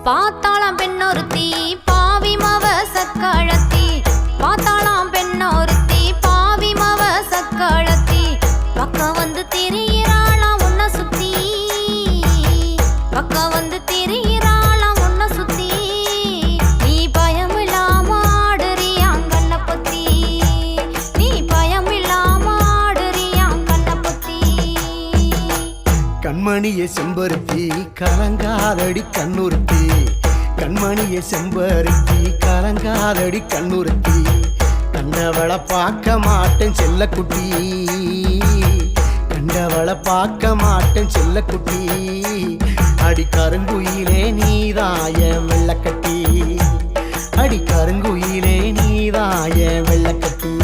பாத்தாளாம் பெண்ணொருத்தி பாவி மவ சக்காளத்தி, பாத்தாளாம் பெண்ணொருத்தி பாவி மவ சக்காளத்தி, பக்கம் வந்து திரியிறாளாம் உன்ன சுத்தி, பக்கம் வந்து திரியிறாளாம் உன்ன சுத்தி, நீ பயமில்லாம ஆடுறியாங்கண்ண பொத்தி, நீ பயமில்லாம ஆடுறியாங்கண்ண பொத்தி. கண்மணியே செம்பருத்தி கலங்காதடி கண்ணுறுத்தி, கண்மணியே செம்பருத்தி கலங்காதடி கண்ணுறுத்தி, கண்டவளை பார்க்க மாட்டேன் செல்லக்குட்டி, கண்டவளை பார்க்க மாட்டேன் செல்லக்குட்டி, அடி கருங்குயிலே நீதாய வெள்ளக்கட்டி, அடி கருங்குயிலே நீதாய வெள்ளக்கட்டி.